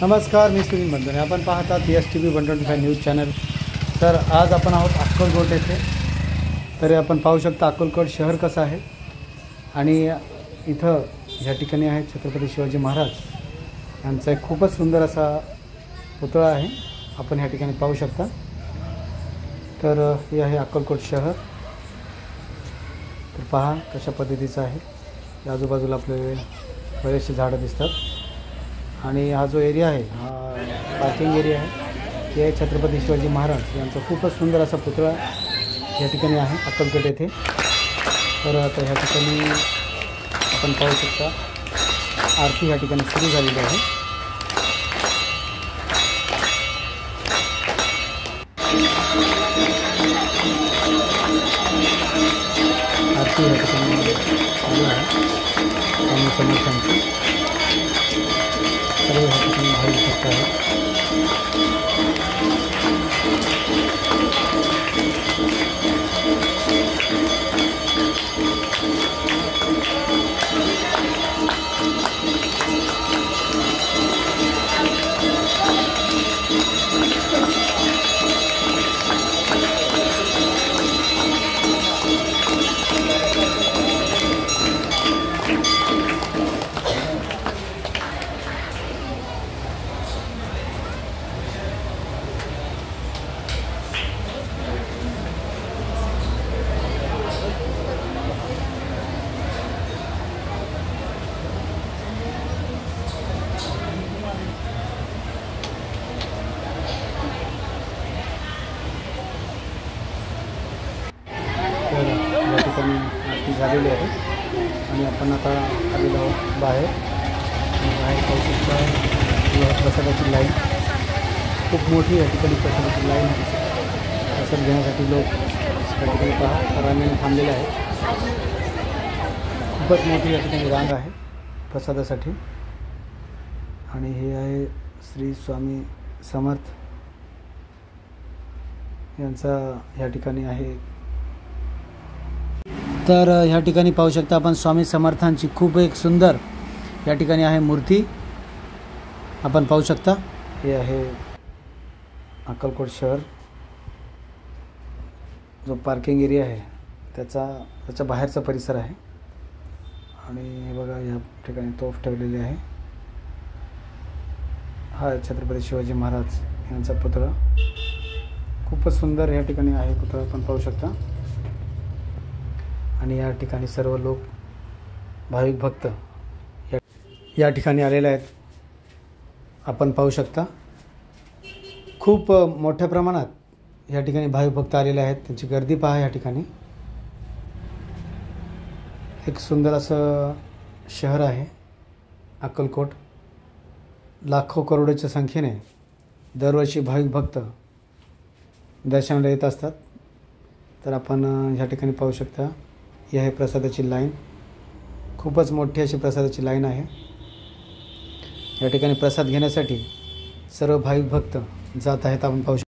नमस्कार, मी सुनील बंधने. आपण पाहतात STV 125 न्यूज चॅनल. तर आज आपण आहोत अक्कलकोट येथे. तर आपण पाहू शकता अक्कलकोट शहर कसं आहे आणि इथं या ठिकाणी आहे छत्रपती शिवाजी महाराज यांचा एक खूपच सुंदर असा पुतळा आहे. आपण या ठिकाणी पाहू शकता. तर हे आहे अक्कलकोट शहर. तर पहा कशा पद्धतीचं आहे. या आजूबाजूला आपले बरेचसे झाडं दिसतात आणि हा जो एरिया आहे हा पार्किंग एरिया आहे. हे छत्रपती शिवाजी महाराज यांचा खूपच सुंदर असा पुतळा या ठिकाणी आहे अक्कलकोट येथे. तर आता ह्या ठिकाणी आपण पाहू शकता आरती या ठिकाणी सुरू झालेली आहे. आरती या ठिकाणी चालू आहे स्वामी समर्थांची. सर्व या ठिकाणी भाविक भक्त आहेत. तर या ठिकाणी आरती झालेली आहे आणि आपण आता आलेलो आहोत बाहेर. बाहेर पाहू शकता प्रसादाची लाईन खूप मोठी या ठिकाणी. प्रसादाची लाईन आहे. प्रसाद घेण्यासाठी लोक या ठिकाणी पहा रांगेने थांबलेले आहेत. खूपच मोठी या ठिकाणी रांग आहे प्रसादासाठी. आणि हे आहे श्री स्वामी समर्थ यांचा या ठिकाणी आहे. तर ह्या ठिकाणी पाहू शकता आपण स्वामी समर्थांची खूप एक सुंदर या ठिकाणी आहे मूर्ती आपण पाहू शकता. हे आहे अक्कलकोट शहर. जो पार्किंग एरिया आहे त्याच्या बाहेरचा परिसर आहे. आणि हे बघा या ठिकाणी तोफ ठेवलेली आहे. हा छत्रपती शिवाजी महाराज यांचा पुतळा खूपच सुंदर या ठिकाणी आहे पुतळा आपण पाहू शकता. आणि या ठिकाणी सर्व लोक भाविक भक्त या ठिकाणी आलेले आहेत आपण पाहू शकता. खूप मोठ्या प्रमाणात या ठिकाणी भाविक भक्त आलेले आहेत. त्यांची गर्दी पहा या ठिकाणी. एक सुंदर असं शहर आहे अक्कलकोट. लाखो करोडोच्या संख्येने दरवर्षी भाविक भक्त दर्शनाला येत असतात. तर आपण ह्या ठिकाणी पाहू शकता ही आहे प्रसादाची लाईन. खूपच मोठी अशी प्रसादाची लाईन आहे. या ठिकाणी प्रसाद घेण्यासाठी सर्व भाविक भक्त जात आहेत आपण पाहू शकतो.